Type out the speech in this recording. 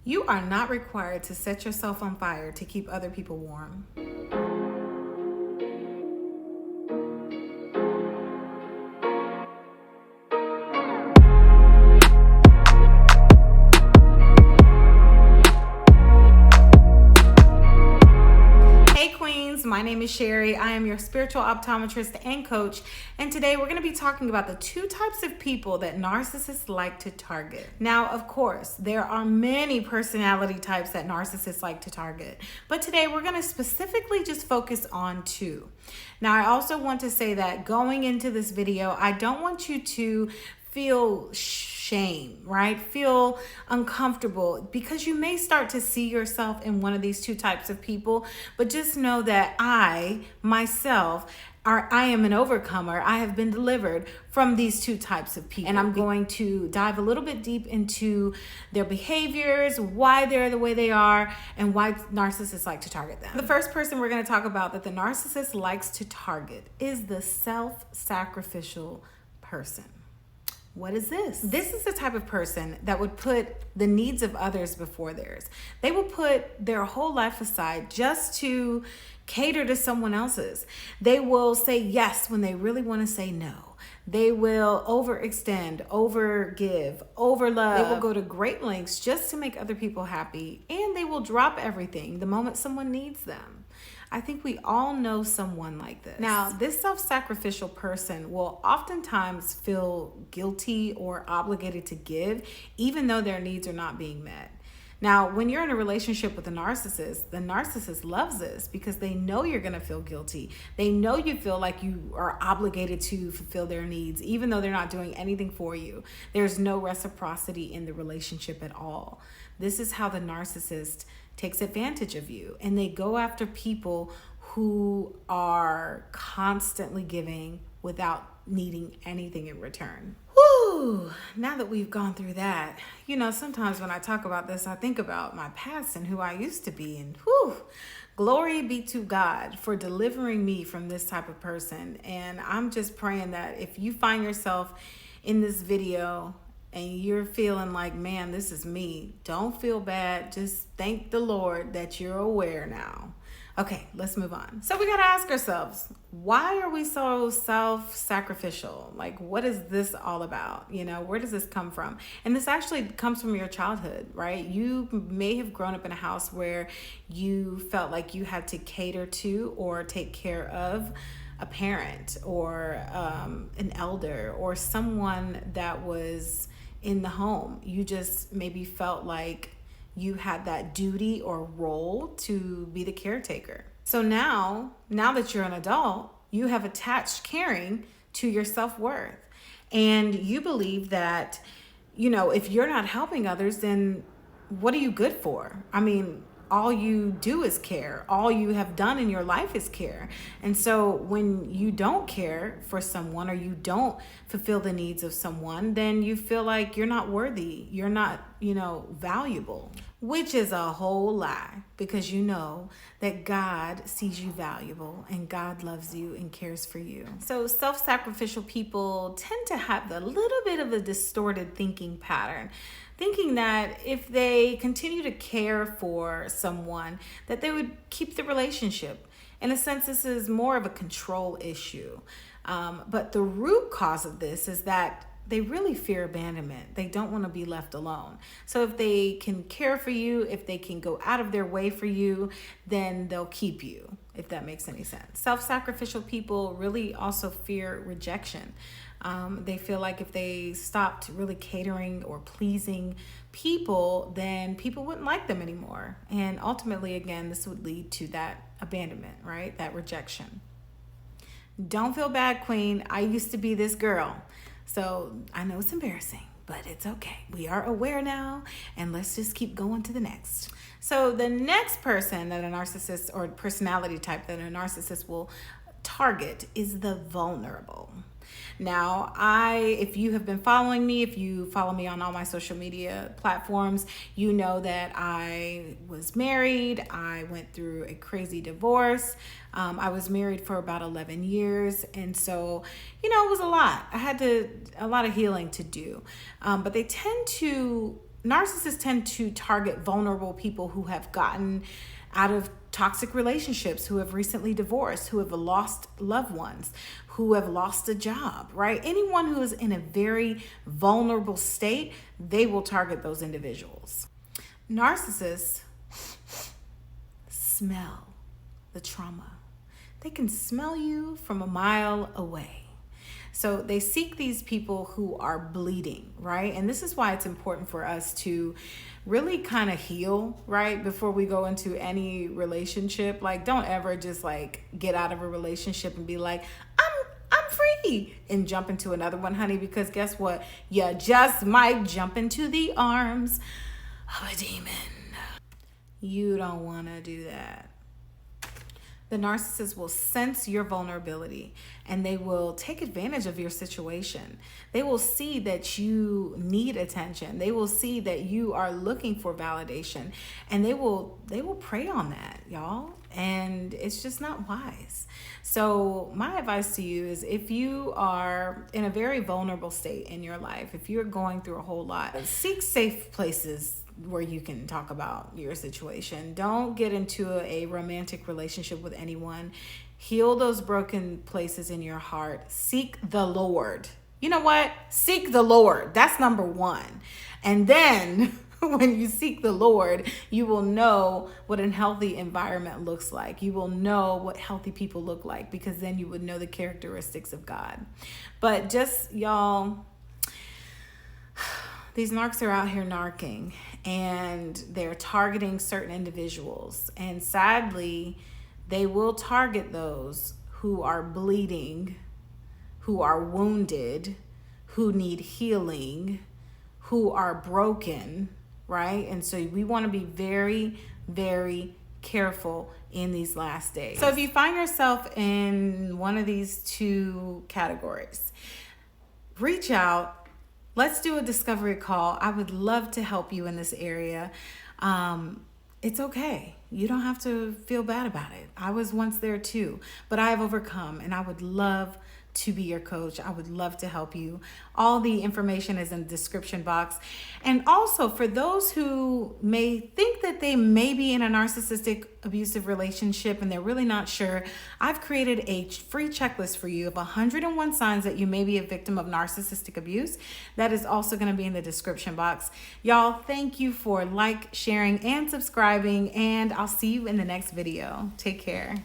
You are not required to set yourself on fire to keep other people warm. My name is Sherry. I am your spiritual optometrist and coach, and today we're going to be talking about the two types of people that narcissists like to target. Now, of course, there are many personality types that narcissists like to target, but today we're going to specifically just focus on two. Now, I also want to say that going into this video, I don't want you to feel shame, right? Feel uncomfortable, because you may start to see yourself in one of these two types of people, but just know that I am an overcomer. I have been delivered from these two types of people. And I'm going to dive a little bit deep into their behaviors, why they're the way they are, and why narcissists like to target them. The first person we're going to talk about that the narcissist likes to target is the self-sacrificial person. What is this? This is the type of person that would put the needs of others before theirs. They will put their whole life aside just to cater to someone else's. They will say yes when they really want to say no. They will overextend, overgive, overlove. They will go to great lengths just to make other people happy, and they will drop everything the moment someone needs them. I think we all know someone like this. Now, this self-sacrificial person will oftentimes feel guilty or obligated to give, even though their needs are not being met. Now, when you're in a relationship with the narcissist loves this because they know you're going to feel guilty. They know you feel like you are obligated to fulfill their needs, even though they're not doing anything for you. There's no reciprocity in the relationship at all. This is how the narcissist takes advantage of you, and they go after people who are constantly giving without needing anything in return. Whew, now that we've gone through that, sometimes when I talk about this, I think about my past and who I used to be, and glory be to God for delivering me from this type of person. And I'm just praying that if you find yourself in this video and you're feeling like, man, this is me, don't feel bad. Just thank the Lord that you're aware now. Okay, let's move on. So we got to ask ourselves, why are we so self-sacrificial? Like, what is this all about? Where does this come from? And this actually comes from your childhood, right? You may have grown up in a house where you felt like you had to cater to or take care of a parent or an elder or someone that was in the home. You just maybe felt like you had that duty or role to be the caretaker. So now that you're an adult, you have attached caring to your self-worth. And you believe that, if you're not helping others, then what are you good for? I mean, all you do is care. All you have done in your life is care. And so when you don't care for someone or you don't fulfill the needs of someone, then you feel like you're not worthy. You're not, valuable, which is a whole lie, because you know that God sees you valuable and God loves you and cares for you. So self-sacrificial people tend to have a little bit of a distorted thinking pattern, thinking that if they continue to care for someone, that they would keep the relationship. In a sense, this is more of a control issue. But the root cause of this is that they really fear abandonment. They don't want to be left alone. So if they can care for you, if they can go out of their way for you, then they'll keep you, if that makes any sense. Self-sacrificial people really also fear rejection. They feel like if they stopped really catering or pleasing people, then people wouldn't like them anymore. And ultimately, again, this would lead to that abandonment, right? That rejection. Don't feel bad, Queen. I used to be this girl. So I know it's embarrassing, but it's okay. We are aware now, and let's just keep going to the next. So the next person that a narcissist, or personality type that a narcissist will target, is the vulnerable. Now, if you have been following me, if you follow me on all my social media platforms, you know that I was married. I went through a crazy divorce. I was married for about 11 years. And so, it was a lot. I had a lot of healing to do. But they tend to narcissists tend to target vulnerable people who have gotten out of toxic relationships, who have recently divorced, who have lost loved ones, who have lost a job, right? Anyone who is in a very vulnerable state, they will target those individuals. Narcissists smell the trauma. They can smell you from a mile away. So they seek these people who are bleeding, right? And this is why it's important for us to really kind of heal, right? Before we go into any relationship. Like, don't ever just like get out of a relationship and be like, I'm free, and jump into another one, honey, because guess what? You just might jump into the arms of a demon. You don't want to do that. The narcissist will sense your vulnerability and they will take advantage of your situation. They will see that you need attention. They will see that you are looking for validation, and they will prey on that, y'all. And it's just not wise. So my advice to you is, if you are in a very vulnerable state in your life, if you're going through a whole lot, seek safe places where you can talk about your situation. Don't get into a romantic relationship with anyone. Heal those broken places in your heart. Seek the Lord. You know what? Seek the Lord. That's number one. And then when you seek the Lord, you will know what a healthy environment looks like. You will know what healthy people look like, because then you would know the characteristics of God. But just, y'all, these narcs are out here narking, and they're targeting certain individuals. And sadly, they will target those who are bleeding, who are wounded, who need healing, who are broken, right? And so we want to be very, very careful in these last days. So if you find yourself in one of these two categories, reach out. Let's do a discovery call. I would love to help you in this area. It's okay. You don't have to feel bad about it. I was once there too, but I have overcome, and I would love to be your coach. I would love to help you. All the information is in the description box. And also, for those who may think that they may be in a narcissistic abusive relationship and they're really not sure, I've created a free checklist for you of 101 signs that you may be a victim of narcissistic abuse. That is also going to be in the description box. Y'all, thank you for sharing, and subscribing, and I'll see you in the next video. Take care.